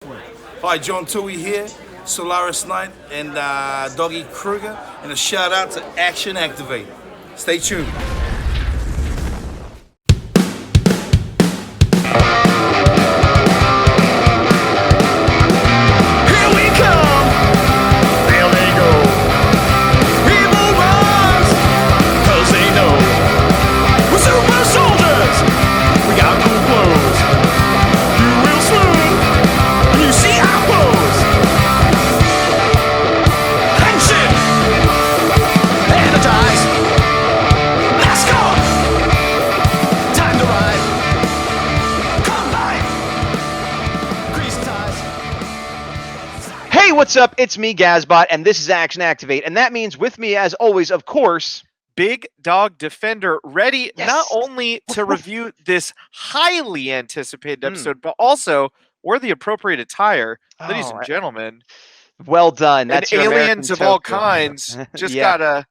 Hi, John Tui here, Solaris Knight, and Doggy Kruger, and a shout out to Action Activate. Stay tuned. Here we come, there they go. Evil runs, 'cause they know we're super soldiers. We got cool clothes. You real smooth when you see our pose. Tension, energize, mask on. Time to ride. Combine, crease ties. Hey, what's up? It's me, Gazbot, and this is Action Activate, and that means with me, as always, of course, Big Dawg Defender, ready Yes. not only to review this highly anticipated Mm. episode, but also wear the appropriate attire. Ladies Oh, and gentlemen, well done. and That's your aliens American of all tofu. kinds just Yeah. gotta,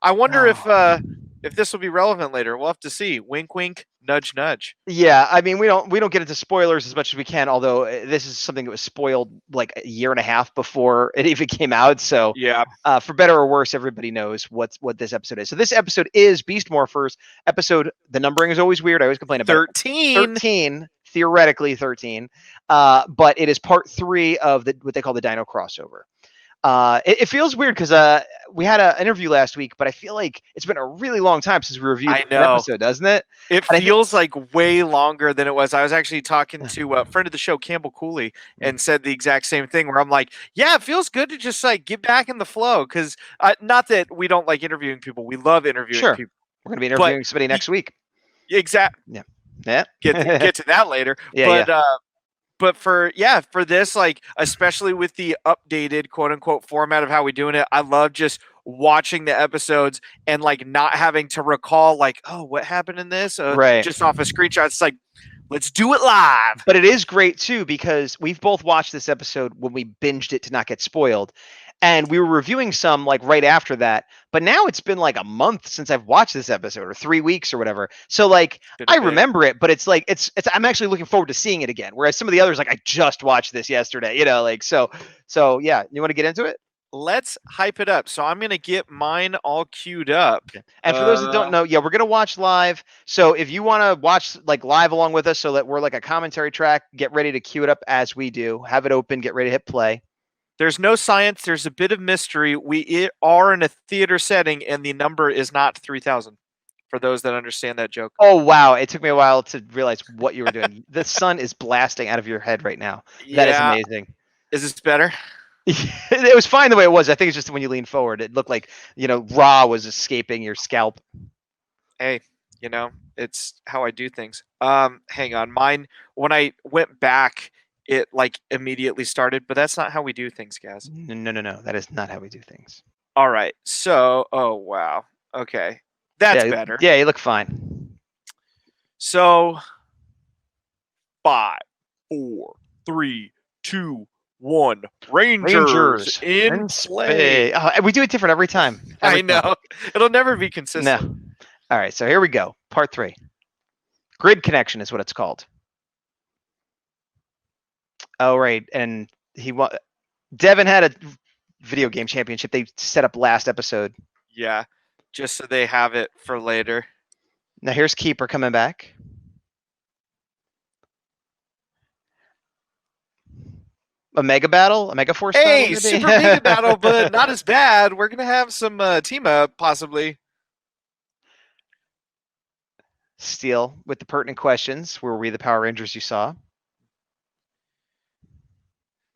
I wonder Oh. if this will be relevant later. We'll have to see. Wink, wink, nudge, nudge. Yeah, I mean, we don't get into spoilers as much as we can, although this is something that was spoiled like a year and a half before it even came out. So, Yeah. for better or worse, everybody knows what this episode is. So this episode is Beast Morphers episode. The numbering is always weird. I always complain about it. 13. 13, theoretically 13, but it is part 3 of what they call the Dino crossover. It feels weird because we had an interview last week, but I feel like it's been a really long time since we reviewed I an know. episode, doesn't it? It And I think- feels like way longer than it was. I was actually talking to a friend of the show, Campbell Cooley, and said the exact same thing. Where I'm like, "Yeah, it feels good to just like get back in the flow." Because not that we don't like interviewing people, we love interviewing Sure. people. We're going to be interviewing somebody next week. Exact. Yeah. Get to that later. Yeah, But for this, like, especially with the updated quote unquote format of how we doing it, I love just watching the episodes and like not having to recall like, oh, what happened in this? Right. Just off a screenshot. It's like, let's do it live. But it is great too because we've both watched this episode when we binged it to not get spoiled. And we were reviewing some like right after that, but now it's been like a month since I've watched this episode or 3 weeks or whatever. So like Been a I bit. remember it, but it's like it's I'm actually looking forward to seeing it again. Whereas some of the others, like I just watched this yesterday, like so yeah. You want to get into it? Let's hype it up. So I'm gonna get mine all queued up. And for those that don't know, yeah, we're gonna watch live. So if you want to watch like live along with us, so that we're like a commentary track, get ready to queue it up as we do. Have it open, get ready to hit play. There's no science. There's a bit of mystery. We are in a theater setting, and the number is not 3,000. For those that understand that joke. Oh wow! It took me a while to realize what you were doing. The sun is blasting out of your head right now. That is amazing. Is this better? It was fine the way it was. I think it's just when you lean forward, it looked like Ra was escaping your scalp. Hey, it's how I do things. Hang on. Mine, when I went back, it like immediately started, but that's not how we do things, guys. No. That is not how we do things. All right. So, oh wow. Okay. That's better. Yeah, you look fine. So 5, 4, 3, 2, 1. Rangers in play. Oh, we do it different every time. I know. It'll never be consistent. No. All right, so here we go. Part 3. Grid connection is what it's called. Oh, right. And Devin had a video game championship they set up last episode. Yeah. Just so they have it for later. Now here's Keeper coming back. A mega battle? A mega force battle? Hey, maybe? super mega battle, but not as bad. We're going to have some team up, possibly. Steel with the pertinent questions. Were we the Power Rangers you saw?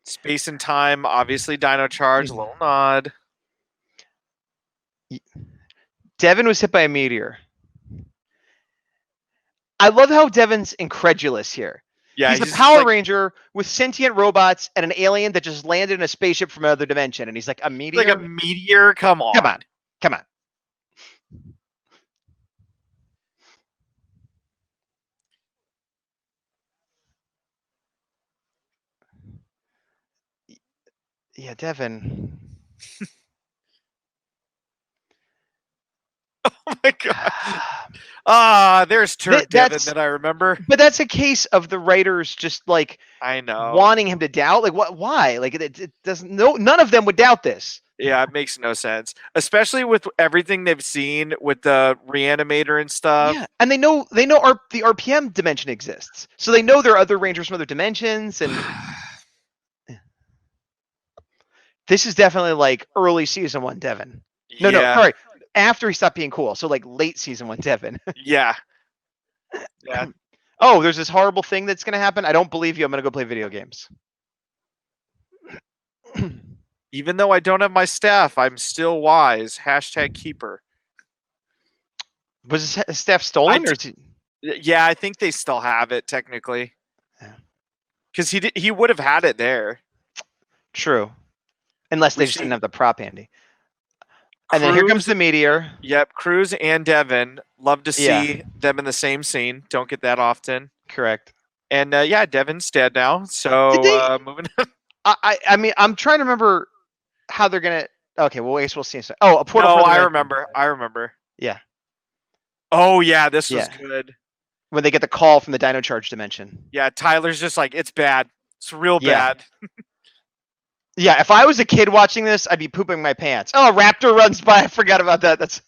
Space and time, obviously Dino Charge, a little nod. Devin was hit by a meteor. I love how Devin's incredulous here. Yeah, he's a Power Ranger with sentient robots and an alien that just landed in a spaceship from another dimension. And he's like, a meteor? Like a meteor? Come on. Come on. Yeah, Devin. Oh my god. There's Turk Devin that's- that I remember. But that's a case of the writers just like I know. wanting him to doubt. Like what? Why? Like it doesn't. No, none of them would doubt this. Yeah, it makes no sense, especially with everything they've seen with the reanimator and stuff. Yeah, and they know the RPM dimension exists, so they know there are other Rangers from other dimensions, and this is definitely like early season 1 Devin. No, sorry, after he stopped being cool, so like late season 1 Devin. Yeah. Yeah. Oh, there's this horrible thing that's gonna happen. I don't believe you. I'm gonna go play video games. Even though I don't have my staff, I'm still wise. # keeper. Was his staff stolen, or is he... Yeah, I think they still have it technically. Yeah. Because he would have had it there. True, unless they just didn't have the prop handy. And then here comes the meteor. Yep, Cruz and Devin. Love to see them in the same scene. Don't get that often. Correct. And yeah, Devin's dead now. So moving on. I mean, I'm trying to remember how they're gonna. Okay, well, I guess we'll see. Oh, a portal. Oh, I remember. Yeah. Oh yeah, this was good. When they get the call from the Dino Charge dimension. Yeah, Tyler's just like, it's bad. It's real bad. Yeah, if I was a kid watching this, I'd be pooping my pants. Oh, Raptor runs by. I forgot about that. That's.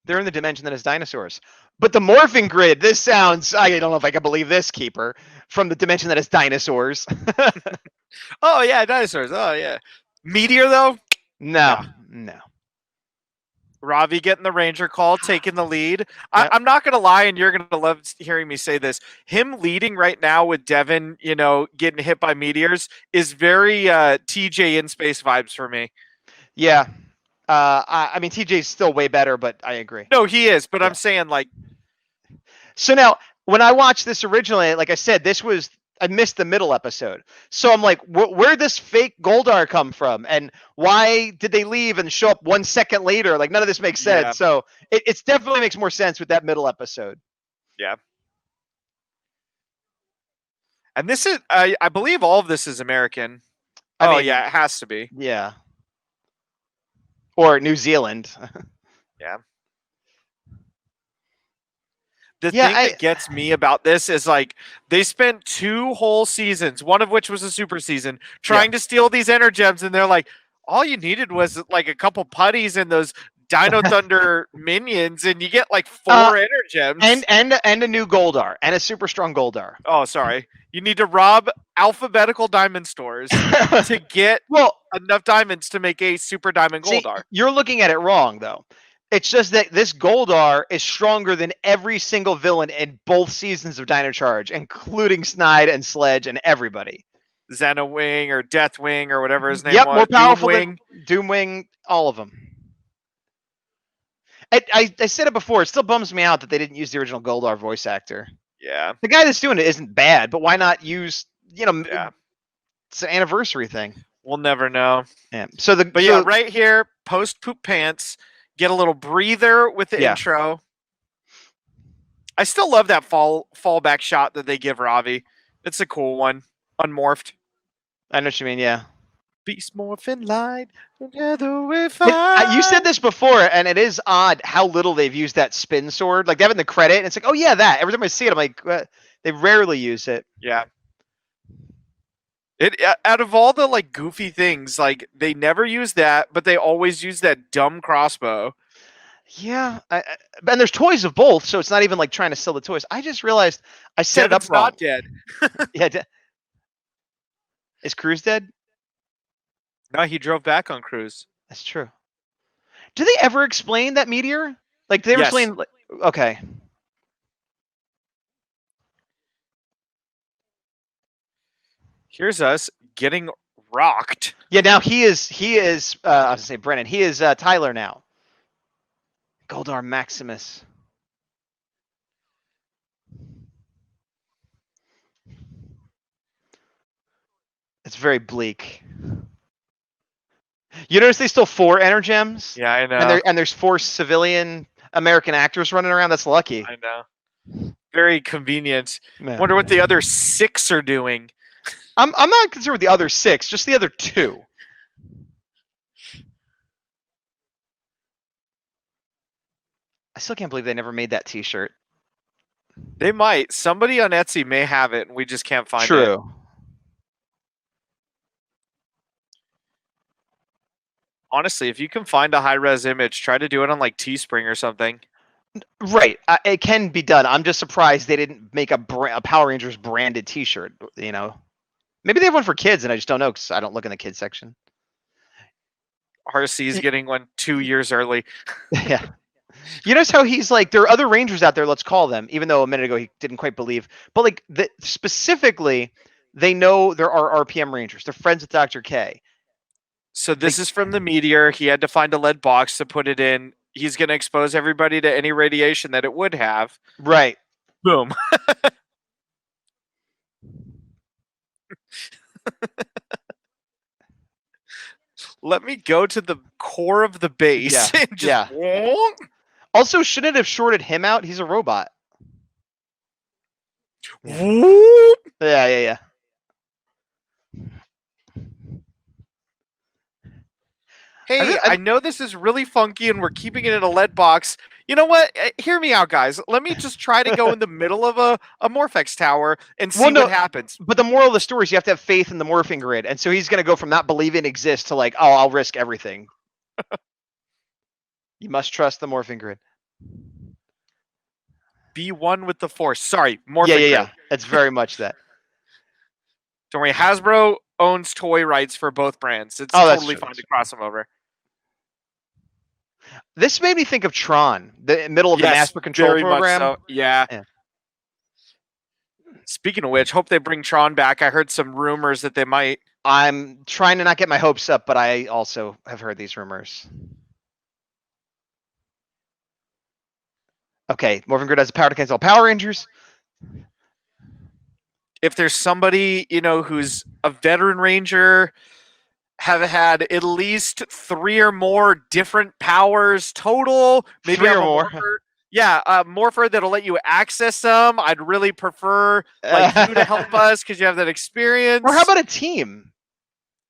They're in the dimension that has dinosaurs. But the morphing grid, this sounds, I don't know if I can believe this, Keeper, from the dimension that has dinosaurs. Oh, yeah, dinosaurs. Oh, yeah. Meteor, though? No. Ravi getting the Ranger call, taking the lead. I'm not going to lie, and you're going to love hearing me say this. Him leading right now with Devin, getting hit by meteors is very TJ in space vibes for me. Yeah. I mean, TJ's still way better, but I agree. No, he is, but I'm saying, like... So now, when I watched this originally, like I said, I missed the middle episode. So I'm like, where'd this fake Goldar come from? And why did they leave and show up 1 second later? Like, none of this makes sense. Yeah. So it definitely makes more sense with that middle episode. Yeah. And this is, I believe all of this is American. I mean, yeah, it has to be. Yeah. Or New Zealand. Yeah. The thing that gets me about this is like they spent 2 whole seasons, one of which was a super season, trying to steal these energems, and they're like, all you needed was like a couple putties and those Dino Thunder minions, and you get like 4 energems. And a new Goldar, and a super strong Goldar. Oh, sorry. You need to rob alphabetical diamond stores to get enough diamonds to make a super diamond Goldar. See, you're looking at it wrong, though. It's just that this Goldar is stronger than every single villain in both seasons of Dino Charge, including Snide and Sledge and everybody. Xenowing or Deathwing or whatever his name was. More powerful than Doomwing, all of them. I said it before, it still bums me out that they didn't use the original Goldar voice actor. Yeah. The guy that's doing it isn't bad, but why not use, it's an anniversary thing. We'll never know. Yeah. Right here, post poop pants. Get a little breather with the intro. I still love that fallback shot that they give Ravi. It's a cool one. Unmorphed. I know what you mean, yeah. Beast Morphin light. Together we fight. You said this before, and it is odd how little they've used that spin sword. Like, they have it in the credit, and it's like, oh, yeah, that. Every time I see it, I'm like, they rarely use it. Yeah. Out of all the like goofy things, like they never use that, but they always use that dumb crossbow. Yeah, and there's toys of both, so it's not even like trying to sell the toys. I just realized I set it up wrong. Not dead. Yeah, is Cruz dead? No, he drove back on Cruz. That's true. Do they ever explain that meteor? Like, they ever explain? Like, okay. Here's us getting rocked. Yeah, now he is I was gonna say Brennan. He is Tyler now. Goldar Maximus. It's very bleak. You notice they stole 4 energems? Yeah, I know. And there's 4 civilian American actors running around. That's lucky. I know. Very convenient. Man. Wonder what the other 6 are doing. I'm not concerned with the other 6, just the other 2. still can't believe they never made that T-shirt. They might. Somebody on Etsy may have it, and we just can't find it. True. Honestly, if you can find a high-res image, try to do it on like Teespring or something. Right. It can be done. I'm just surprised they didn't make a Power Rangers branded T-shirt. You know, maybe they have one for kids, and I just don't know because I don't look in the kids section. RC is getting one 2 years early. Yeah. You notice how he's like, there are other Rangers out there, let's call them, even though a minute ago he didn't quite believe. But like, specifically, they know there are RPM Rangers. They're friends with Dr. K. So this is from the Meteor. He had to find a lead box to put it in. He's going to expose everybody to any radiation that it would have. Right. Boom. Let me go to the core of the base. Yeah. And just, yeah. Also, shouldn't it have shorted him out? He's a robot. Whoop. Yeah. Hey, I know this is really funky and we're keeping it in a lead box. You know what? Hear me out, guys. Let me just try to go in the middle of a Morphex tower and see what happens. But the moral of the story is you have to have faith in the morphing grid. And so he's going to go from not believing it exists to like, oh, I'll risk everything. You must trust the morphing grid. Be one with the force. Sorry, morphing grid. Yeah. That's very much that. Don't worry. Hasbro owns toy rights for both brands. It's totally fine to cross them over. This made me think of Tron, the middle of the Master Control program. So. Yeah. Speaking of which, hope they bring Tron back. I heard some rumors that they might. I'm trying to not get my hopes up, but I also have heard these rumors. Okay, Morphin Grid has the power to cancel Power Rangers. If there's somebody, who's a veteran Ranger, have had at least 3 or more different powers total, maybe 3 or more. Yeah, a morpher that'll let you access them. I'd really prefer you to help us because you have that experience. Or how about a team?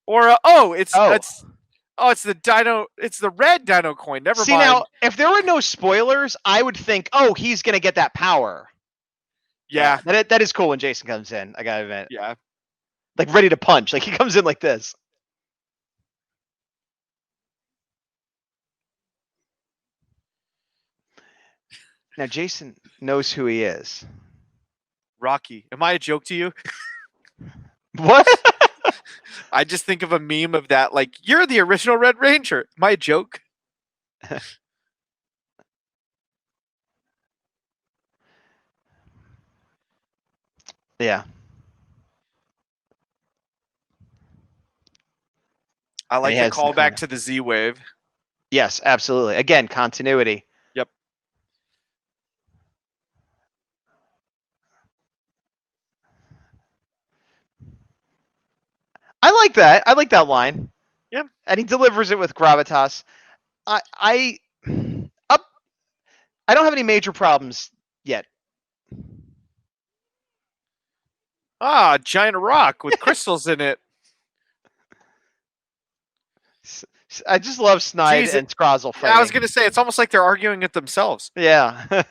Or it's the Dino. It's the red Dino coin. Never mind. See now, if there were no spoilers, I would think, oh, he's gonna get that power. Yeah, that is cool when Jason comes in. I gotta admit. Yeah, like ready to punch. Like he comes in like this. Now Jason knows who he is. Rocky. Am I a joke to you? What? I just think of a meme of that. Like, you're the original Red Ranger. Am I a joke? Yeah. I like the callback to the Z-Wave. Yes, absolutely. Again, continuity. Yep. I like that. I like that line. Yeah. And he delivers it with gravitas. I don't have any major problems yet. Ah, giant rock with crystals in it. I just love Snide and Scrozzle fighting. I was going to say, it's almost like they're arguing it themselves. Yeah.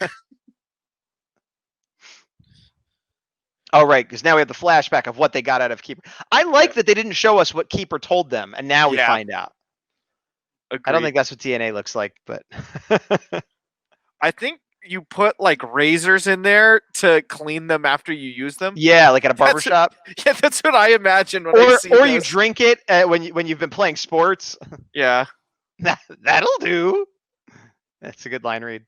Oh, right, because now we have the flashback of what they got out of Keeper. I like that they didn't show us what Keeper told them, and now we find out. Agreed. I don't think that's what DNA looks like, but... I think you put, like, razors in there to clean them after you use them. Yeah, like at a barber shop. Yeah, that's what I imagine when I see you drink it when you've been playing sports. Yeah. That'll do. That's a good line read.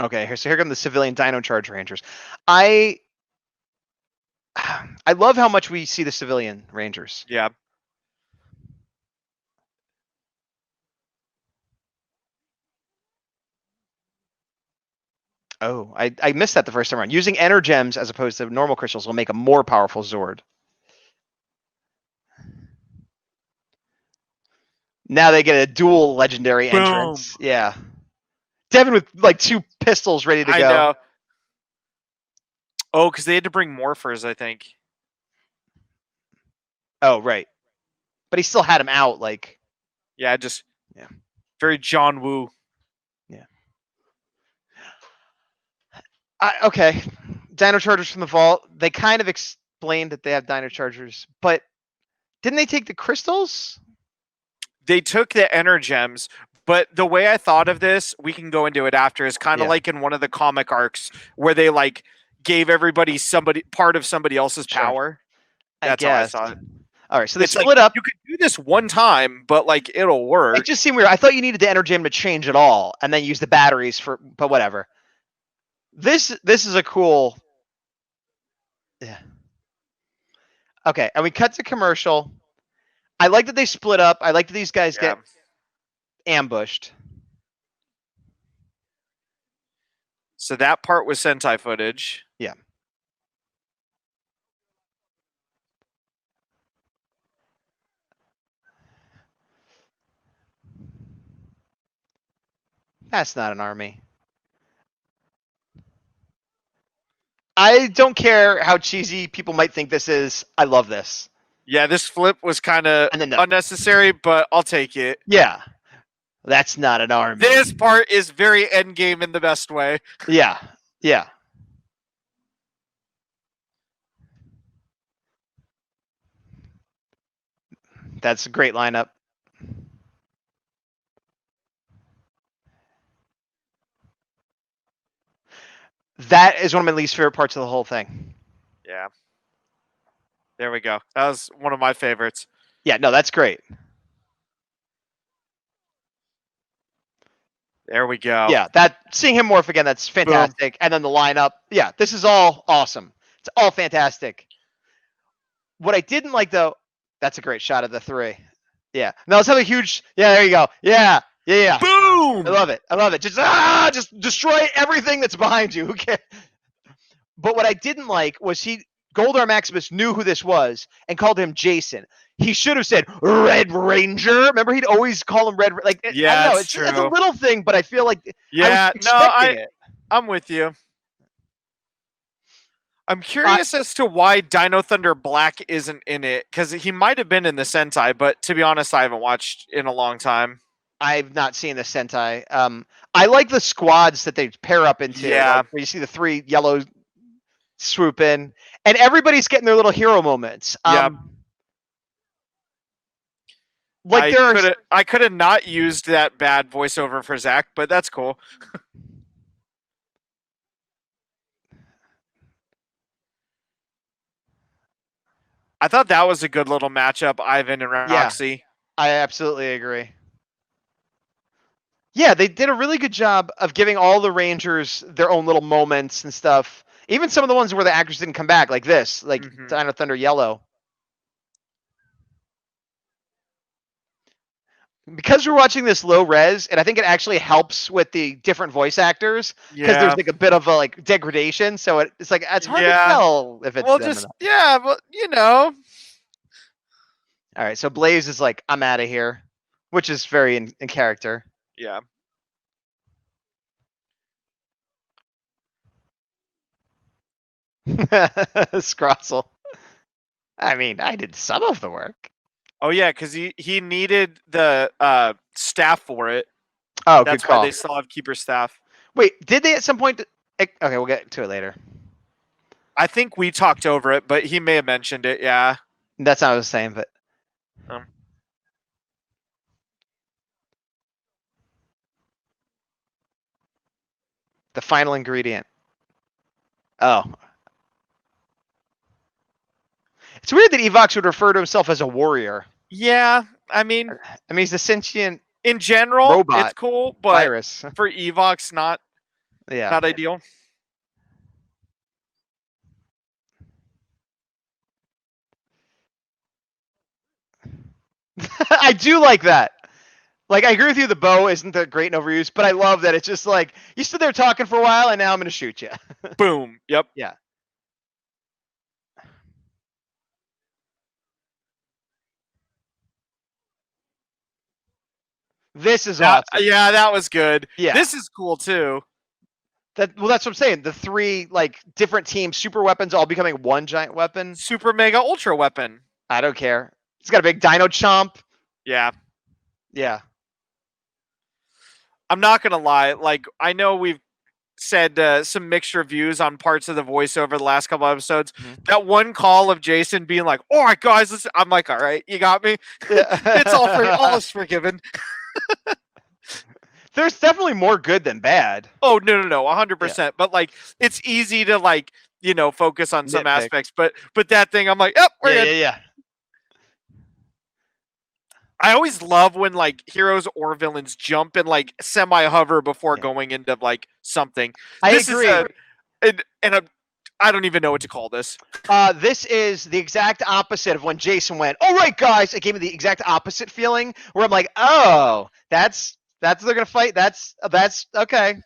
Okay, so here come the civilian Dino Charge Rangers. I love how much we see the civilian Rangers. Yeah. Oh, I missed that the first time around. Using Energems as opposed to normal crystals will make a more powerful Zord. Now they get a dual legendary entrance. Yeah. Devin with like 2 pistols ready to go. I know. Oh, because they had to bring morphers, I think. Oh, right. but he still had him out. Like, Yeah, just Yeah. very John Woo. Okay, Dino Chargers from the vault. They kind of explained that they have Dino Chargers, but didn't they take the crystals? They took the Energems, but the way I thought of this, we can go into it after, is kind of Yeah. like in one of the comic arcs where they like gave everybody part of somebody else's Sure. power. I That's how I guess. saw it. All right, so they It's split like, up. you could do this one time, but like it'll work. It just seemed weird. I thought you needed the energy to change it all, and then use the batteries for. But whatever. This is a cool. Yeah. Okay, and we cut to commercial. I like that they split up. I like that these guys Yeah. get ambushed. So that part was Sentai footage. Yeah. That's not an army. I don't care how cheesy people might think this is. I love this. Yeah, this flip was kind of And then unnecessary, but I'll take it. Yeah. That's not an army. This part is very endgame in the best way. Yeah. Yeah. That's a great lineup. That is one of my least favorite parts of the whole thing. Yeah. There we go. That was one of my favorites. Yeah, no, that's great. There we go. Yeah, that seeing him morph again, that's fantastic. And then the lineup. Yeah, this is all awesome. It's all fantastic. What I didn't like though, that's a great shot of the three. Yeah. No, let's have a huge. Yeah, there you go. Yeah. Yeah. Boom! I love it. I love it. Just destroy everything that's behind you. Who cares? But what I didn't like was Goldar Maximus knew who this was and called him Jason. He should have said Red Ranger. Remember, he'd always call him Red. Like, Yeah, I don't know. it's It's a true. little thing, but I feel like Yeah, it. I'm with you. I'm curious as to why Dino Thunder Black isn't in it, because he might have been in the Sentai, but to be honest, I haven't watched in a long time. I've not seen the Sentai. I like the squads that they pair up into. Yeah. Like, where you see the three yellow swoop in, and everybody's getting their little hero moments. Yeah. Like I could have not used that bad voiceover for Zach, but that's cool. I thought that was a good little matchup, Ivan and Roxy. I absolutely agree. Yeah, they did a really good job of giving all the Rangers their own little moments and stuff. Even some of the ones where the actors didn't come back, like this, like Dino Thunder Yellow. Because we're watching this low res, and I think it actually helps with the different voice actors, because there's like a bit of a like degradation, so it's like it's hard to tell if it's them or not. well, you know. All right, so Blaze is like, I'm out of here, which is very in character. Yeah. Scrozzle. I mean, I did some of the work. Oh yeah, because he needed the staff for it. Oh, that's good call. why they still have keeper staff. Wait, did they at some point? Okay, we'll get to it later. I think we talked over it, but he may have mentioned it. Yeah. That's not what I was saying, but. The final ingredient. Oh. It's weird that Evox would refer to himself as a warrior. Yeah, I mean he's a sentient in general robot, it's cool, but virus. For Evox, not ideal. I do like that. Like, I agree with you, the bow isn't that great in overuse, but I love that it's just like, you stood there talking for a while, and now I'm going to shoot you. Boom. Yep. Yeah. This is awesome. Yeah, that was good. Yeah. This is cool, too. That's what I'm saying. The three, like, different teams, super weapons all becoming one giant weapon. Super mega ultra weapon. I don't care. It's got a big dino chomp. Yeah. Yeah. I'm not gonna lie. Like, I know we've said some mixed reviews on parts of the voiceover the last couple episodes. That one call of Jason being like, "All right, guys," listen. I'm like, "All right, you got me." It's all is forgiven. There's definitely more good than bad. Oh no, 100%. But like, it's easy to like, focus on some Nitpick. aspects. But that thing, I'm like, "Yep, we're good." Yeah. I always love when like heroes or villains jump and like semi hover before going into like something. I This agree. I don't even know what to call this. This is the exact opposite of when Jason went, "All right, guys." It gave me the exact opposite feeling where I'm like, "Oh, that's they're gonna fight. That's okay."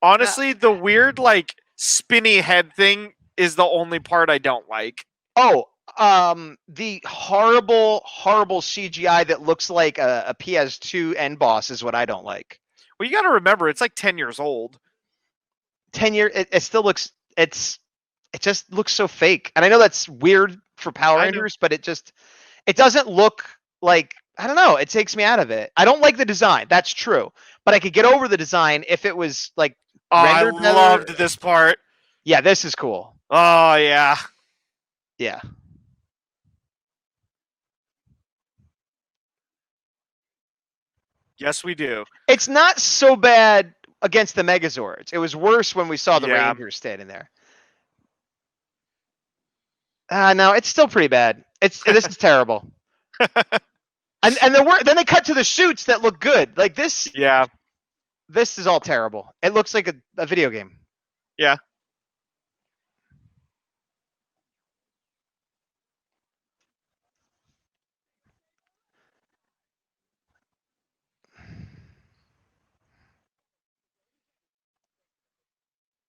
Honestly, the weird like spinny head thing is the only part I don't like. Oh, the horrible CGI that looks like a PS2 end boss is what I don't like. Well, you got to remember, it's like 10 years old. 10 years, it still looks, it just looks so fake. And I know that's weird for Power Rangers, but it doesn't look like, I don't know, it takes me out of it. I don't like the design, that's true. But I could get over the design if it was like rendered I better. loved this part. Yeah, this is cool. Oh, yeah. Yeah. Yes, we do. It's not so bad against the Megazords. It was worse when we saw the Rangers standing there. No, it's still pretty bad. This is terrible. And then they cut to the shoots that look good. Like this. Yeah. This is all terrible. It looks like a video game. Yeah.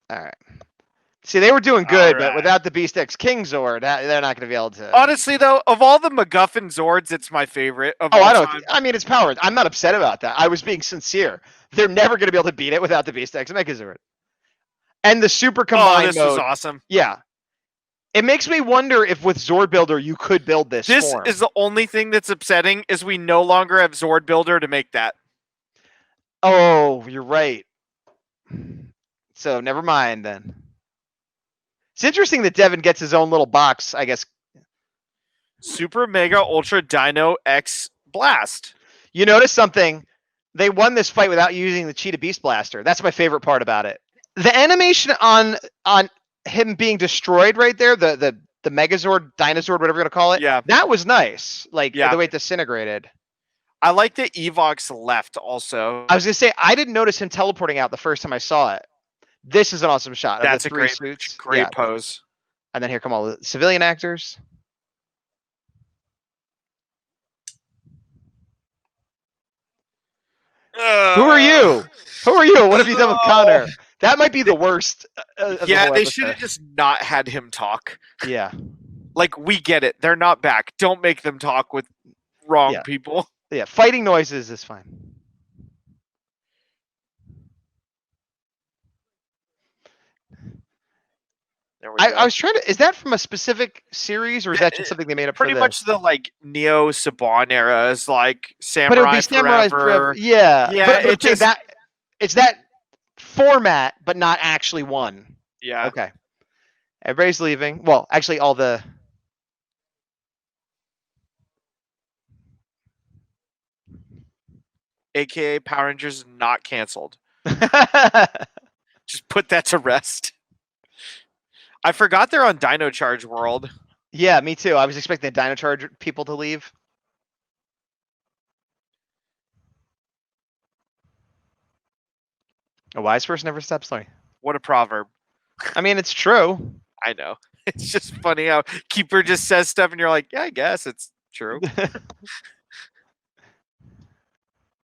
All right. See, they were doing good, but without the Beast X King Zord, they're not going to be able to. Honestly, though, of all the MacGuffin Zords, it's my favorite. I mean, it's powered. I'm not upset about that. I was being sincere. They're never going to be able to beat it without the Beast X Megazord. And the super combined this mode. is awesome. Yeah. It makes me wonder if with Zord Builder you could build this. This form. is the only thing that's upsetting is we no longer have Zord Builder to make that. Oh, you're right. So never mind then. It's interesting that Devin gets his own little box, I guess. Super Mega Ultra Dino X Blast. You notice something? They won this fight without using the Cheetah Beast Blaster. That's my favorite part about it. The animation on him being destroyed right there, the Megazord, Dinozord, whatever you're gonna call it. Yeah, that was nice. Like the way it disintegrated. I like that Evox left also. I was gonna say I didn't notice him teleporting out the first time I saw it. This is an awesome shot. That's of the a three great pose. And then here come all the civilian actors. Who are you? Who are you? What have you done with Connor? That might be the worst. Yeah, they should have just not had him talk. Yeah. Like, we get it. They're not back. Don't make them talk with wrong people. Yeah, fighting noises is fine. I was trying to. Is that from a specific series, or is that just something they made up? Pretty much the like Neo Saban era is like Samurai, but it would be Samurai Forever. Yeah, yeah. But it's that format, but not actually one. Yeah. Okay. Everybody's leaving. Well, actually, all the. AKA Power Rangers not canceled. Just put that to rest. I forgot they're on Dino Charge World. Yeah, me too. I was expecting the Dino Charge people to leave. A wise person never stops learning. What a proverb. I mean, it's true. I know. It's just funny how Keeper just says stuff and you're like, yeah, I guess it's true.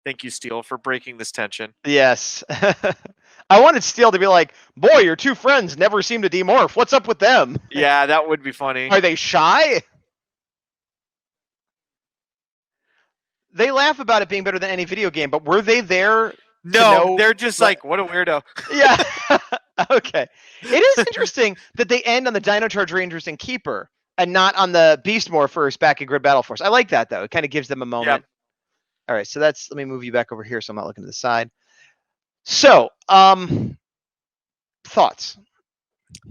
Thank you, Steel, for breaking this tension. Yes. I wanted Steel to be like, boy, your two friends never seem to demorph. What's up with them? Yeah, that would be funny. Are they shy? They laugh about it being better than any video game, but were they there? No, they're just like, what a weirdo. Yeah. Okay. It is interesting that they end on the Dino Charge Rangers and Keeper. and not on the Beast Morphers back in Grid Battle Force. I like that though. It kind of gives them a moment. All right, so let me move you back over here so I'm not looking to the side. So, thoughts?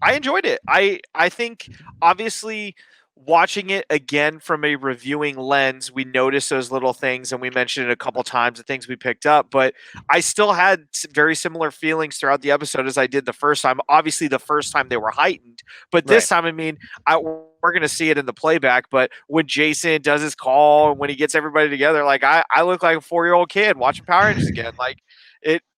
I enjoyed it. I think obviously watching it again from a reviewing lens, we noticed those little things and we mentioned it a couple times, the things we picked up, but I still had very similar feelings throughout the episode as I did the first time. Obviously the first time they were heightened, but this time, I mean, we're going to see it in the playback, but when Jason does his call and when he gets everybody together, like I look like a 4-year-old kid watching Power Rangers again. Like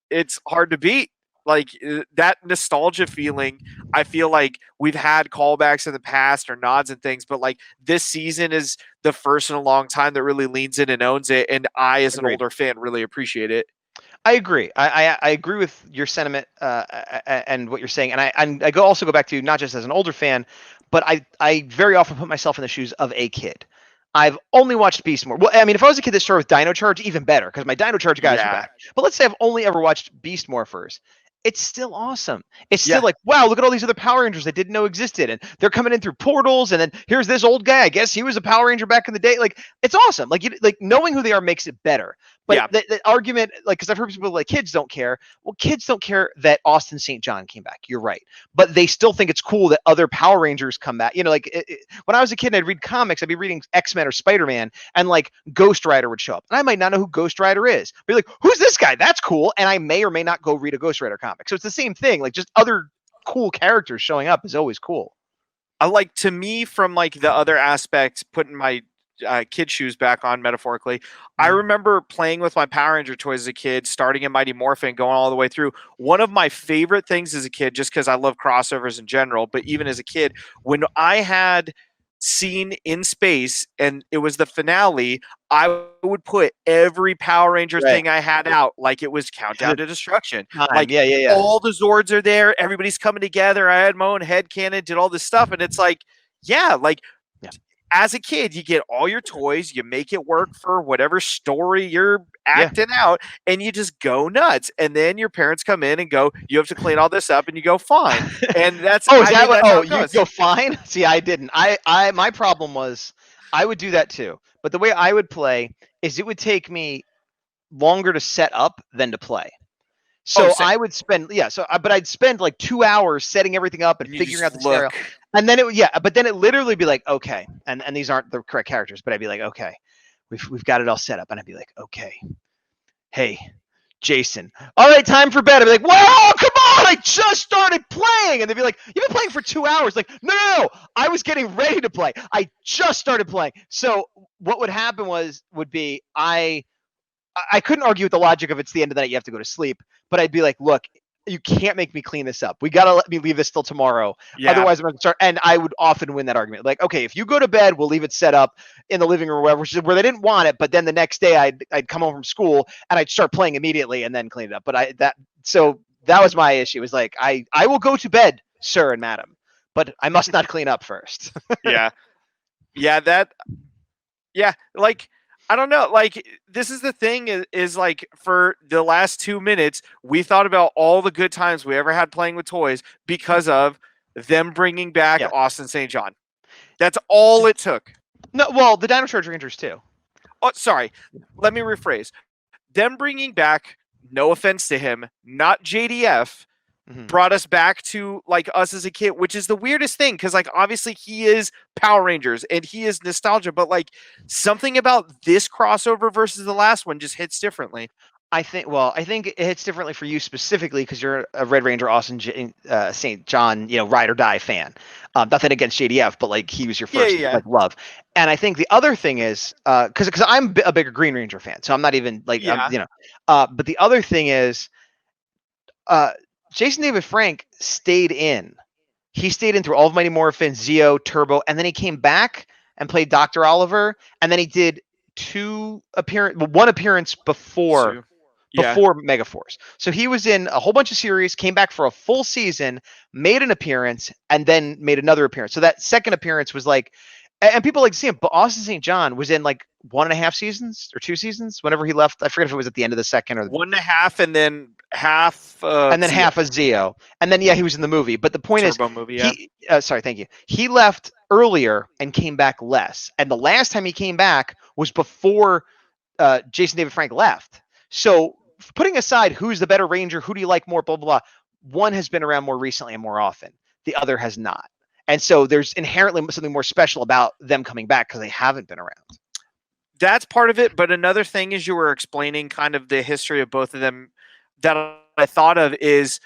it's hard to beat. Like that nostalgia feeling, I feel like we've had callbacks in the past or nods and things, but like this season is the first in a long time that really leans in and owns it. And I, as an older fan, really appreciate it. I agree. I agree with your sentiment and what you're saying, and I also go back to not just as an older fan, but I very often put myself in the shoes of a kid. I've only watched Beast Morphers. Well, I mean, if I was a kid that started with Dino Charge, even better, because my Dino Charge guys are back. But let's say I've only ever watched Beast Morphers. It's still awesome. It's still like, wow, look at all these other Power Rangers I didn't know existed. And they're coming in through portals. And then here's this old guy. I guess he was a Power Ranger back in the day. Like, it's awesome. Like, knowing who they are makes it better. But the argument, like, because I've heard people like, kids don't care. Well, kids don't care that Austin St. John came back. You're right. But they still think it's cool that other Power Rangers come back. You know, like, when I was a kid and I'd read comics, I'd be reading X-Men or Spider-Man, and, like, Ghost Rider would show up. And I might not know who Ghost Rider is. But like, who's this guy? That's cool. And I may or may not go read a Ghost Rider comic. So it's the same thing. Like, just other cool characters showing up is always cool. I like, to me, from like the other aspect, putting my kid shoes back on metaphorically, I remember playing with my Power Ranger toys as a kid, starting in Mighty Morphin, going all the way through. One of my favorite things as a kid, just because I love crossovers in general, but even as a kid, when I had seen In Space and it was the finale, I would put every Power Ranger thing I had out like it was Countdown to Destruction. Like, all the Zords are there, everybody's coming together. I had my own headcanon, did all this stuff, and it's like, as a kid, you get all your toys, you make it work for whatever story you're acting out, and you just go nuts. And then your parents come in and go, you have to clean all this up, and you go, fine. And that's you go fine? See, I didn't. My problem was I would do that too. But the way I would play is it would take me longer to set up than to play. So I would spend, but I'd spend like 2 hours setting everything up and figuring out the scenario. And then but then it literally be like, okay, and these aren't the correct characters, but I'd be like, okay, we've got it all set up. And I'd be like, okay, hey, Jason, all right, time for bed. I'd be like, whoa, come on, I just started playing. And they'd be like, you've been playing for 2 hours. Like, no, I was getting ready to play. I just started playing. So what would happen would be I couldn't argue with the logic of it's the end of the night, you have to go to sleep, but I'd be like, look, you can't make me clean this up. We got to let me leave this till tomorrow. Otherwise, I'm going to start. And I would often win that argument. Like, okay, if you go to bed, we'll leave it set up in the living room or wherever, which is where they didn't want it. But then the next day I'd come home from school and I'd start playing immediately and then clean it up. But so that was my issue. It was like, I will go to bed, sir and madam, but I must not clean up first. Like, I don't know. Like, this is the thing is like, for the last 2 minutes, we thought about all the good times we ever had playing with toys because of them bringing back Austin St. John. That's all it took. No, well, the Dino Charge Rangers too. Oh, sorry. Let me rephrase. Them bringing back, no offense to him, not JDF, brought us back to like us as a kid, which is the weirdest thing, because like obviously he is Power Rangers and he is nostalgia, but like something about this crossover versus the last one just hits differently. I think it hits differently for you specifically because you're a Red Ranger Austin St. John, ride or die fan. Nothing against JDF, but like he was your first like love. And I think the other thing is because I'm a bigger Green Ranger fan, so I'm not even like but the other thing is Jason David Frank stayed in. He stayed in through all of Mighty Morphin, Zeo, Turbo, and then he came back and played Dr. Oliver, and then he did one appearance before Megaforce. So he was in a whole bunch of series, came back for a full season, made an appearance, and then made another appearance. So that second appearance was like, and people like to see him. But Austin St. John was in like 1.5 seasons or 2 seasons whenever he left. I forget if it was at the end of the second or 1.5, and then half. and then Zeo. half of Zeo, and then he was in the movie. But the point is, Turbo movie. Yeah. he sorry, thank you. He left earlier and came back less, and the last time he came back was before Jason David Frank left. So putting aside who's the better Ranger, who do you like more, blah blah blah, one has been around more recently and more often. The other has not, and so there's inherently something more special about them coming back because they haven't been around. That's part of it, but another thing is you were explaining kind of the history of both of them that I thought of is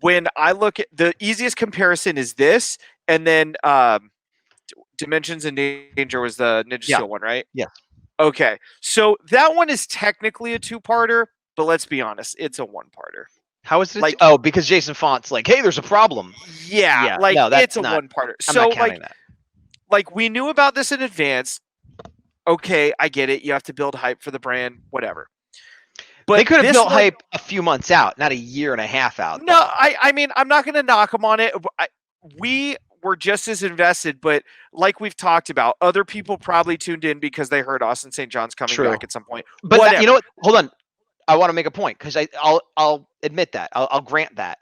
when I look at the easiest comparison is this, and then Dimensions in Danger was the Ninja Steel one, right? Yeah. Okay, so that one is technically a 2-parter, but let's be honest, it's a 1-parter. How is it? Like, because Jason Font's like, hey, there's a problem. Yeah, like no, it's a not, 1-parter. I'm So not counting that. Like we knew about this in advance. Okay, I get it. You have to build hype for the brand, whatever. But they could have built hype a few months out, not a year and a half out. No, I mean, I'm not going to knock them on it. We were just as invested, but like we've talked about, other people probably tuned in because they heard Austin St. John's coming back at some point. But you know what? Hold on. I want to make a point because I'll admit that. I'll grant that.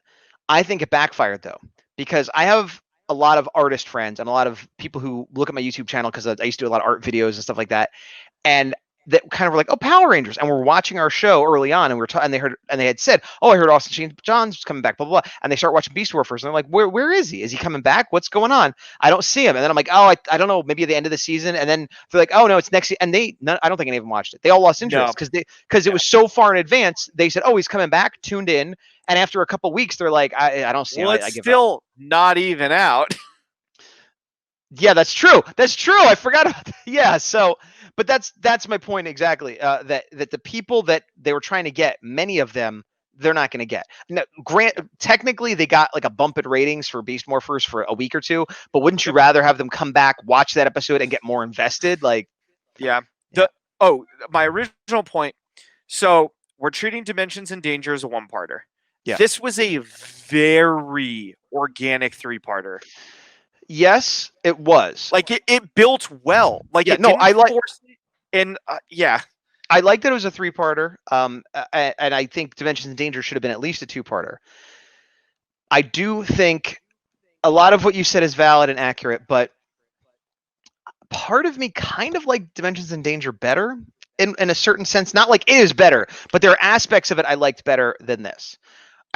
I think it backfired though, because I have a lot of artist friends and a lot of people who look at my YouTube channel because I used to do a lot of art videos and stuff like that. And that kind of were like, oh, Power Rangers. And we're watching our show early on and and they had said, oh, I heard Austin St. John's coming back, blah, blah, blah. And they start watching Beast Morphers and they're like, where is he? Is he coming back? What's going on? I don't see him. And then I'm like, oh, I don't know, maybe at the end of the season. And then they're like, oh no, it's next. And I don't think any of them watched it. They all lost interest because it was so far in advance. They said, oh, he's coming back, tuned in. And after a couple of weeks, they're like, I don't see him. Well, it's still not even out. Yeah, that's true. That's true. I forgot about that. Yeah. So, but that's my point exactly. That the people that they were trying to get, many of them, they're not going to get. Now, technically, they got like a bump in ratings for Beast Morphers for a week or two. But wouldn't you rather have them come back, watch that episode, and get more invested? Like, yeah. My original point. So we're treating Dimensions in Danger as a 1-parter. Yeah. This was a very organic 3-parter. Yes, it was. Like it built well. Like I like and I like that it was a 3-parter. And I think Dimensions in Danger should have been at least a 2-parter. I do think a lot of what you said is valid and accurate, but part of me kind of like Dimensions in Danger better in a certain sense. Not like it is better, but there are aspects of it I liked better than this.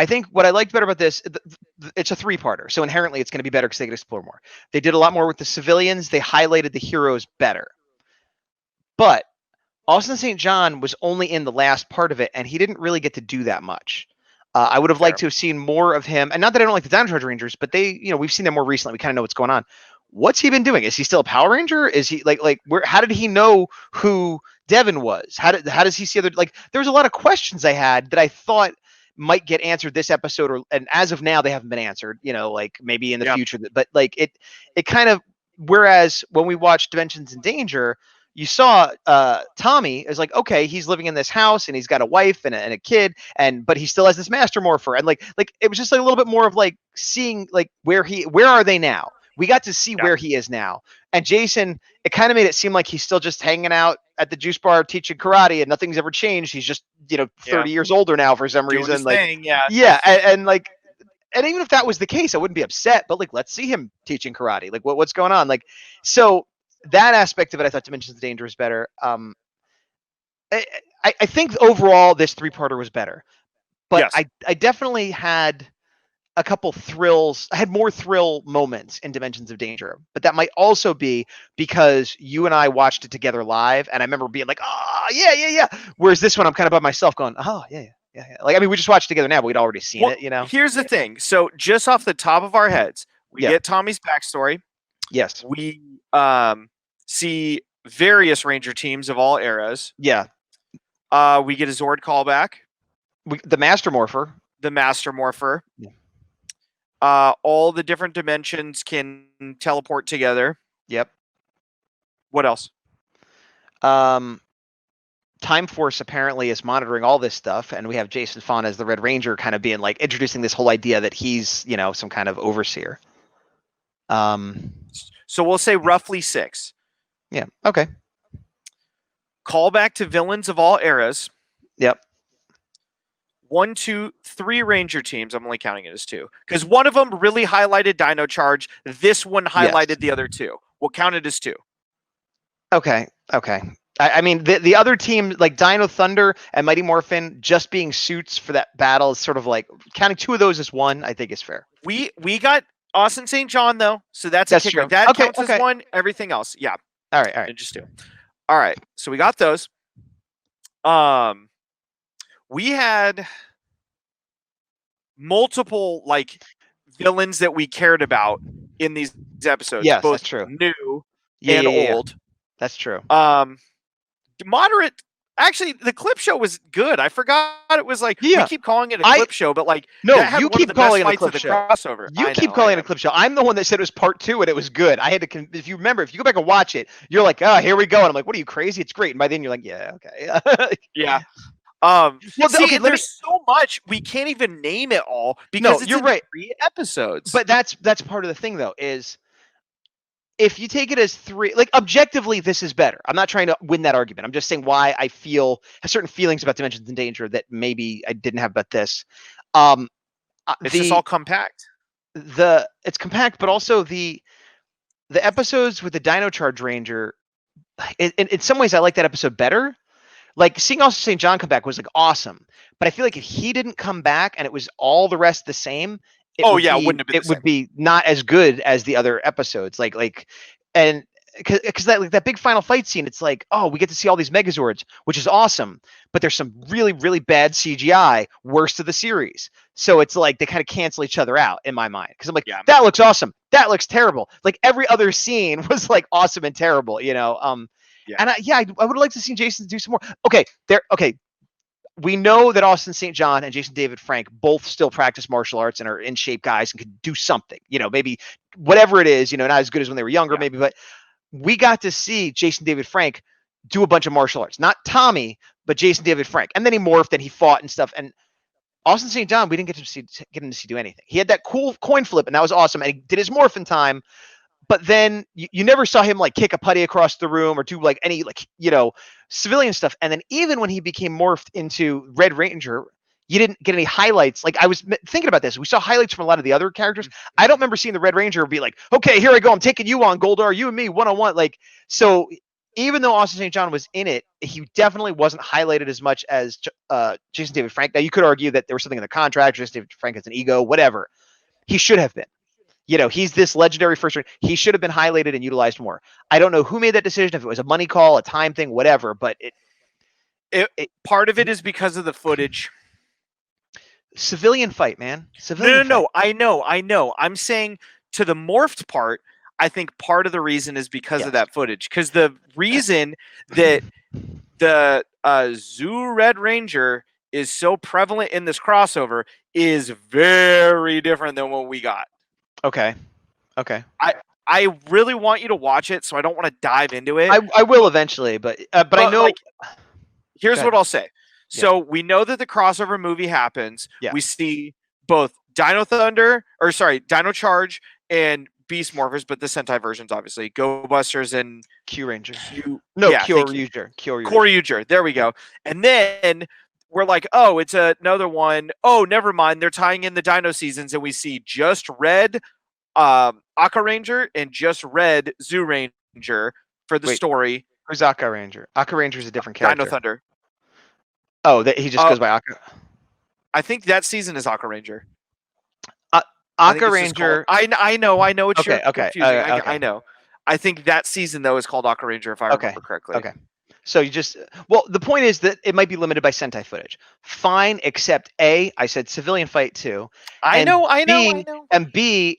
I think what I liked better about this, it's a 3-parter, so inherently it's going to be better because they can explore more. They did a lot more with the civilians. They highlighted the heroes better. But Austin St. John was only in the last part of it, and he didn't really get to do that much. I would have liked to have seen more of him. And not that I don't like the Dino Charge Rangers, but we've seen them more recently. We kind of know what's going on. What's he been doing? Is he still a Power Ranger? Is he how did he know who Devin was? How does he see other, there was a lot of questions I had that I thought might get answered this episode, and as of now they haven't been answered, maybe in the future, but it kind of, whereas when we watched Dimensions in Danger, you saw Tommy is like, okay, he's living in this house and he's got a wife and a kid, but he still has this Master Morpher, and like it was just like a little bit more of like seeing like where are they now. We got to see where he is now. And Jason, it kind of made it seem like he's still just hanging out at the juice bar teaching karate and nothing's ever changed. He's just, 30 years older now for some reason. And even if that was the case, I wouldn't be upset, but let's see him teaching karate. Like what's going on? So that aspect of it, I thought Dimensions of Danger is better. I think overall this 3-parter was better, but I definitely had a couple thrills. I had more thrill moments in Dimensions of Danger, but that might also be because you and I watched it together live, and I remember being like, "Oh, yeah." Whereas this one, I'm kind of by myself, going, "Oh, yeah." We just watched it together now, but we'd already seen it. Here's the thing. So just off the top of our heads, we get Tommy's backstory. Yes. We see various Ranger teams of all eras. Yeah. We get a Zord callback. The Master Morpher. The Master Morpher. Yeah. All the different dimensions can teleport together. Yep. What else? Time Force apparently is monitoring all this stuff, and we have Jason Faughn as the Red Ranger, kind of being like introducing this whole idea that he's, some kind of overseer. So we'll say roughly 6. Yeah. Okay. Call back to villains of all eras. Yep. 1, 2, 3 Ranger teams. I'm only counting it as 2 because one of them really highlighted Dino Charge. This one highlighted Yes. the other 2. We'll count it as 2. Okay. Okay. I mean, the other team, like Dino Thunder and Mighty Morphin, just being suits for that battle is sort of like counting 2 of those as 1. I think is fair. We got Austin St. John though, so that's a kicker. True. That Okay, counts as 1. Everything else, yeah. All right. All right. Just 2. All right. So we got those. We had multiple like villains that we cared about in these episodes, Yes, both that's true. new Yeah, and yeah. old. That's true. Moderate. Actually, the clip show was good. I forgot it was like we keep calling it a clip show, but like no, that had you one of keep the calling best it a clip fights show. of the crossover. You keep calling it a clip show. I'm the one that said it was part 2 and it was good. I had to. If you remember, if you go back and watch it, you're like, oh, here we go, and I'm like, what are you crazy? It's great. And by then you're like, yeah, okay. Yeah. Well, see, okay, there's so much we can't even name it all because it's you're in right. 3 episodes. But that's part of the thing, though, is if you take it as 3, like objectively, this is better. I'm not trying to win that argument. I'm just saying why I have certain feelings about Dimensions in Danger that maybe I didn't have about this. It's just all compact. It's compact, but also the episodes with the Dino Charge Ranger. In some ways, I like that episode better. Like seeing Austin St. John come back was like awesome, but I feel like if he didn't come back and it was all the rest the same, it wouldn't have been. It would be not as good as the other episodes. And because that big final fight scene, it's like, oh, we get to see all these Megazords, which is awesome, but there's some really really bad CGI, worst of the series. So it's like they kind of cancel each other out in my mind because I'm like, that looks awesome, that looks terrible. Like every other scene was like awesome and terrible, you know. And I would like to see Jason do some more. Okay, we know that Austin St. John and Jason David Frank both still practice martial arts and are in shape guys and could do something, you know, maybe whatever it is, you know, not as good as when they were younger, maybe, but we got to see Jason David Frank do a bunch of martial arts, not Tommy, but Jason David Frank. And then he morphed and he fought and stuff. And Austin St. John, we didn't get him to see do anything. He had that cool coin flip and that was awesome. And he did his morph in time. But then you never saw him like kick a putty across the room or do like any like, you know, civilian stuff. And then even when he became morphed into Red Ranger, you didn't get any highlights. Like I was thinking about this. We saw highlights from a lot of the other characters. I don't remember seeing the Red Ranger be like, okay, here I go. I'm taking you on, Goldar, you and me one-on-one. Like, so even though Austin St. John was in it, he definitely wasn't highlighted as much as Jason David Frank. Now you could argue that there was something in the contract. Jason David Frank has an ego, whatever. He should have been. You know, he's this legendary first round. He should have been highlighted and utilized more. I don't know who made that decision, if it was a money call, a time thing, whatever, but part of it is because of the footage. Civilian fight, man. No. I know. I'm saying to the morphed part, I think part of the reason is because of that footage. Because the reason that the Zoo Red Ranger is so prevalent in this crossover is very different than what we got. Okay. I really want you to watch it, so I don't want to dive into it. I will eventually, but I know. Like, here's what I'll say. So we know that the crossover movie happens. Yeah. We see both Dino Charge and Beast Morphers, but the Sentai versions, obviously. Go Busters and Q Ranger. Kyoryuger. There we go. And then we're like, oh, it's another one. Oh, never mind. They're tying in the Dino seasons, and we see just Red Aka Ranger and just Red Zoo Ranger for the story. Who's Aka Ranger? Aka Ranger is a different character. Dino Thunder. Oh, he just goes by Aka. I think that season is Aka Ranger. Aka Ranger. I know. It's okay. Confusing. I know. I think that season though is called Aka Ranger, if I remember correctly. Okay. So the point is that it might be limited by Sentai footage. Fine, except A, I said civilian fight too. I know. And B,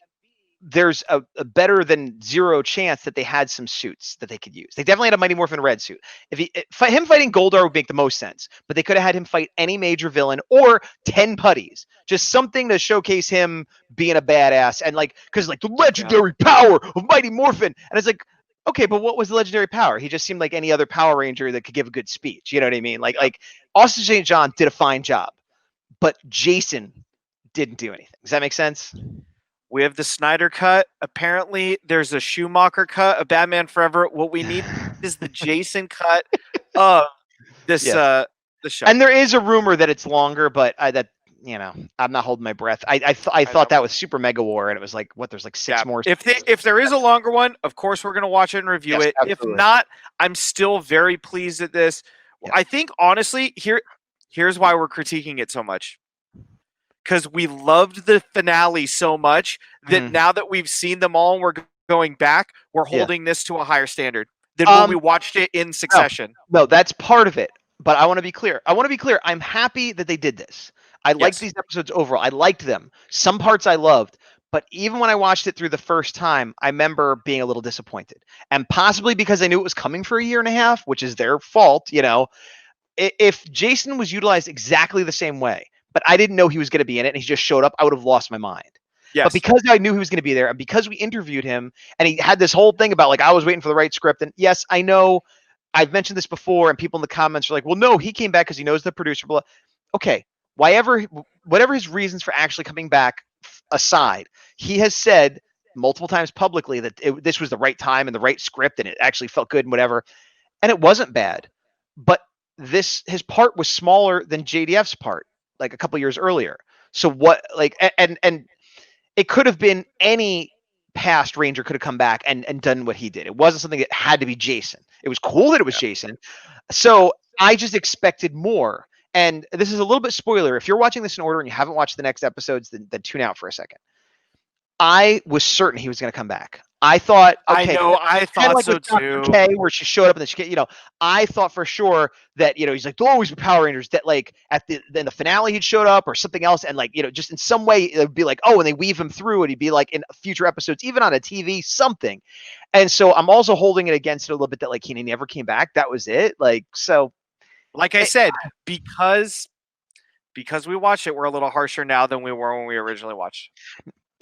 there's a better than zero chance that they had some suits that they could use. They definitely had a Mighty Morphin Red suit. Him fighting Goldar would make the most sense, but they could have had him fight any major villain or 10 putties. Just something to showcase him being a badass and because the legendary power of Mighty Morphin. And it's like, okay, but what was the legendary power? He just seemed like any other Power Ranger that could give a good speech. You know what I mean? Like Austin St. John did a fine job, but Jason didn't do anything. Does that make sense? We have the Snyder cut. Apparently, there's a Schumacher cut of Batman Forever. What we need is the Jason cut of this Yes. the show. And there is a rumor that it's longer, but I'm not holding my breath. I thought that was Super Mega War, and it was like what? There's like six more. If there is a longer one, of course we're gonna watch it and review Yes, it. absolutely. If not, I'm still very pleased at this. Yeah. I think honestly, here's why we're critiquing it so much. Because we loved the finale so much that now that we've seen them all and we're going back, we're holding this to a higher standard than when we watched it in succession. No, that's part of it. But I want to be clear. I'm happy that they did this. I liked these episodes overall. I liked them. Some parts I loved. But even when I watched it through the first time, I remember being a little disappointed. And possibly because I knew it was coming for a year and a half, which is their fault, If Jason was utilized exactly the same way, but I didn't know he was going to be in it and he just showed up, I would have lost my mind. Yes. But because I knew he was going to be there and because we interviewed him and he had this whole thing about like I was waiting for the right script. And yes, I know I've mentioned this before and people in the comments are like, well, no, he came back because he knows the producer. Blah. Okay, whatever his reasons for actually coming back aside, he has said multiple times publicly that this was the right time and the right script and it actually felt good and whatever. And it wasn't bad. But his part was smaller than JDF's part like a couple years earlier. So what and it could have been any past Ranger could have come back and done what he did. It wasn't something that had to be Jason. It was cool that it was Jason. So I just expected more. And this is a little bit spoiler. If you're watching this in order and you haven't watched the next episodes, then tune out for a second. I was certain he was going to come back. I thought, okay, I thought like so too. Okay, where she showed up and then she, I thought for sure that he's like there'll always be Power Rangers that like at the finale he'd showed up or something else and like just in some way it would be like and they weave him through and he'd be like in future episodes even on a TV something, and so I'm also holding it against it a little bit that like he never came back. That was it. Like so, like I said, because we watched it, we're a little harsher now than we were when we originally watched.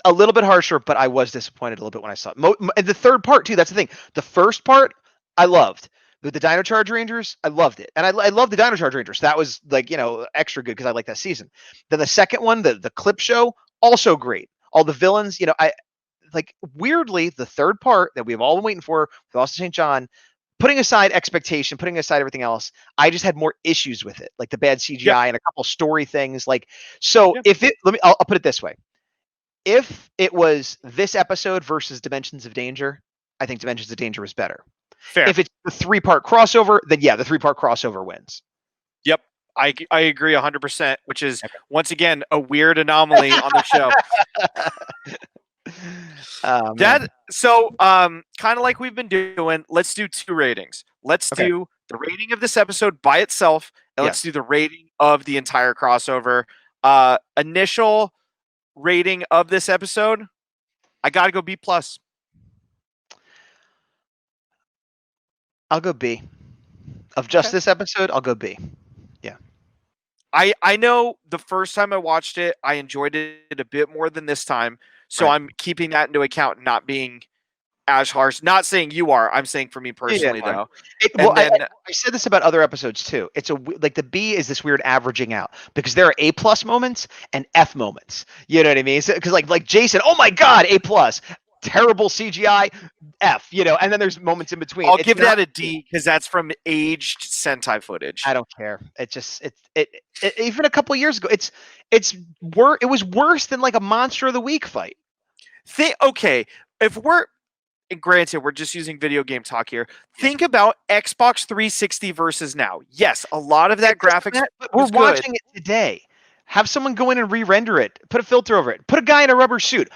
A little bit harsher, but I was disappointed a little bit when I saw it. And the third part too. That's the thing. The first part I loved. The Dino Charge Rangers, I loved it, and I loved the Dino Charge Rangers. That was like extra good because I like that season. Then the second one, the clip show, also great. All the villains, I like weirdly the third part that we've all been waiting for with Austin St. John. Putting aside expectation, putting aside everything else, I just had more issues with it, like the bad CGI and a couple story things. Like so, if it I'll put it this way. If it was this episode versus Dimensions of Danger, I think Dimensions of Danger was better. Fair. If it's the 3-part crossover, then yeah, the 3-part crossover wins. Yep. I agree 100%, which is once again a weird anomaly on the show. Kind of like we've been doing, let's do 2 ratings. Let's do the rating of this episode by itself, and let's do the rating of the entire crossover. Initial rating of this episode, I gotta go B+. I'll go B. Of just this episode, I'll go B. Yeah. I know the first time I watched it, I enjoyed it a bit more than this time. So I'm keeping that into account, not being as harsh. Not saying you are. I'm saying for me personally, though. I said this about other episodes too. It's like the B is this weird averaging out because there are A+ moments and F moments. You know what I mean? Because like Jason, oh my God, A+. Terrible CGI, F. And then there's moments in between. I'll give that a D because that's from aged Sentai footage. I don't care. It even a couple of years ago, it was worse than like a Monster of the Week fight. If we're granted, we're just using video game talk here. Think about Xbox 360 versus now. Yes, a lot of that graphics. We're watching it today. Have someone go in and re-render it. Put a filter over it. Put a guy in a rubber suit.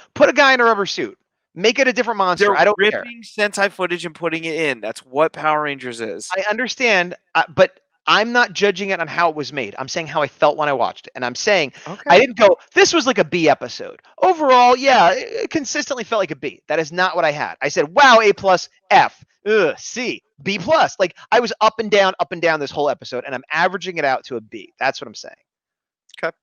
Make it a different monster. I don't care. Ripping Sentai footage and putting it in. That's what Power Rangers is. I understand, but I'm not judging it on how it was made. I'm saying how I felt when I watched it. And I'm saying I didn't go, this was like a B episode. Overall, yeah, it consistently felt like a B. That is not what I had. I said, wow, A+, F, C, B+. Like I was up and down this whole episode, and I'm averaging it out to a B. That's what I'm saying. Okay.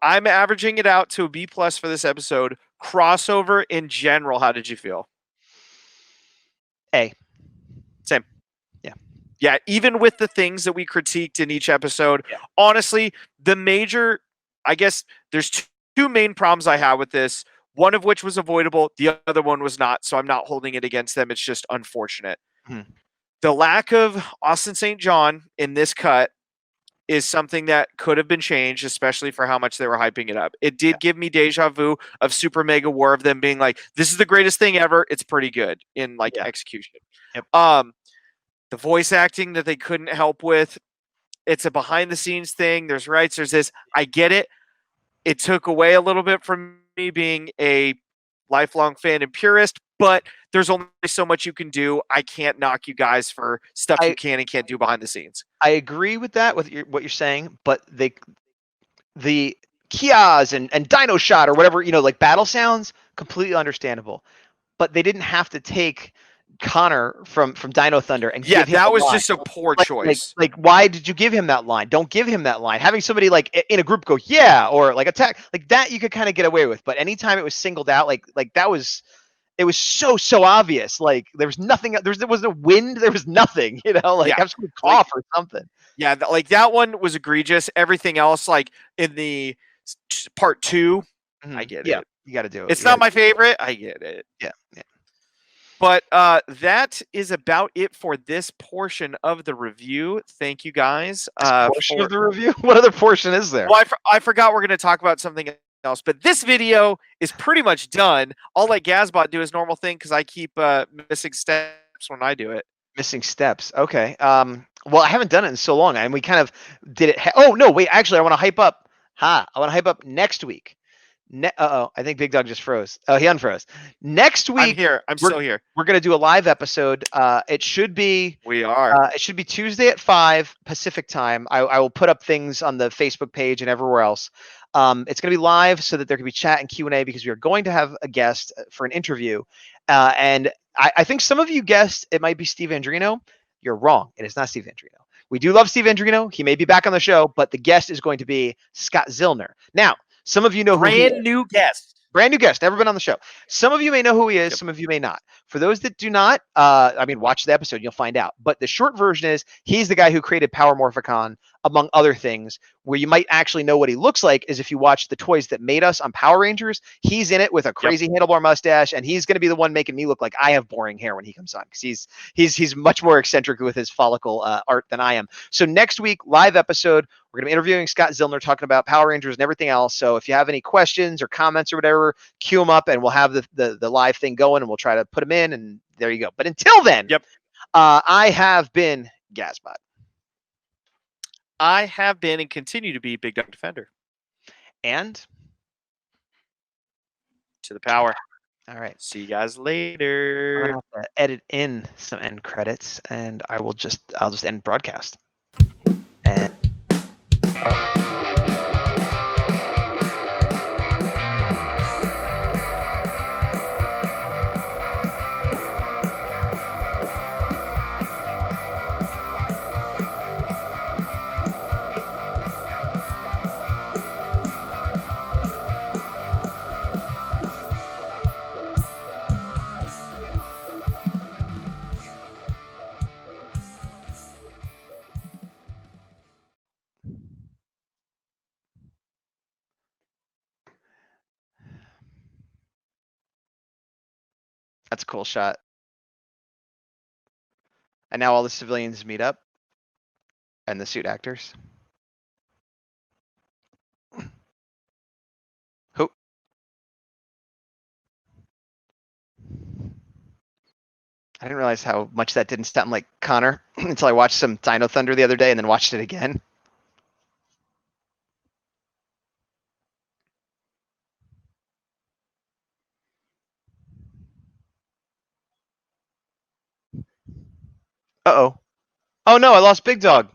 I'm averaging it out to a B+ for this episode. Crossover in general, how did you feel? A. Same. Yeah, even with the things that we critiqued in each episode, honestly, I guess there's two main problems I have with this. one of which was avoidable, the other one was not. So I'm not holding it against them. It's just unfortunate. Hmm. The lack of Austin St. John in this cut is something that could have been changed, especially for how much they were hyping it up. It did give me deja vu of Super Mega War, of them being like, this is the greatest thing ever. It's pretty good in like execution. Yep. The voice acting that they couldn't help with, it's a behind the scenes thing. There's rights, there's this. I get it. It took away a little bit from me being a lifelong fan and purist, but there's only so much you can do. I can't knock you guys for stuff you can and can't do behind the scenes. I agree with that, with what you're saying, but the Kias and Dino Shot or whatever, like battle sounds, completely understandable. But they didn't have to take Connor from Dino Thunder and give him that was line. just a poor choice. Like, why did you give him that line? Don't give him that line. Having somebody like in a group go, yeah, or like attack, like that you could kind of get away with. But anytime it was singled out, like that was, it was so obvious. Like there was nothing. There was no wind. There was nothing. Like have someone cough or something. Yeah, like that one was egregious. Everything else, like in the part 2, I get it. You got to do it. It's not my favorite. I get it. Yeah. But that is about it for this portion of the review. Thank you guys. Portion of the review? What other portion is there? Well, I forgot we're going to talk about something else, but this video is pretty much done. I'll let Gazbot do his normal thing because I keep missing steps when I do it. Missing steps. Okay. Well, I haven't done it in so long, and we kind of did it. Oh no, wait. Actually, I want to hype up. I want to hype up next week. I think Big Dog just froze. Oh, he unfroze. Next week, I'm here. I'm still here. We're gonna do a live episode. It should be. We are. It should be Tuesday at 5 Pacific time. I will put up things on the Facebook page and everywhere else. It's gonna be live so that there can be chat and Q&A because we are going to have a guest for an interview. And I think some of you guessed it might be Steve Andrino. You're wrong. It is not Steve Andrino. We do love Steve Andrino. He may be back on the show, but the guest is going to be Scott Zillner. Now, some of you know brand new guest, never been on the show. Some of you may know who he is. Some of you may not. For those that do not, watch the episode. You'll find out. But the short version is he's the guy who created Power Morphicon, among other things. Where you might actually know what he looks like is if you watch the Toys That Made Us on Power Rangers. He's in it with a crazy handlebar mustache, and he's going to be the one making me look like I have boring hair when he comes on because he's much more eccentric with his follicle art than I am. So next week, live episode. We're going to be interviewing Scott Zillner, talking about Power Rangers and everything else. So if you have any questions or comments or whatever, cue them up, and we'll have the live thing going, and we'll try to put them in. And there you go. But until then, I have been Gazbot. I have been and continue to be Big Dawg Defender. And to the power. All right. See you guys later. I'm gonna have to edit in some end credits, and I'll just end broadcast. And that's a cool shot. And now all the civilians meet up, and the suit actors. Who? I didn't realize how much that didn't sound like Connor until I watched some Dino Thunder the other day and then watched it again. Uh-oh. Oh no, I lost Big Dog.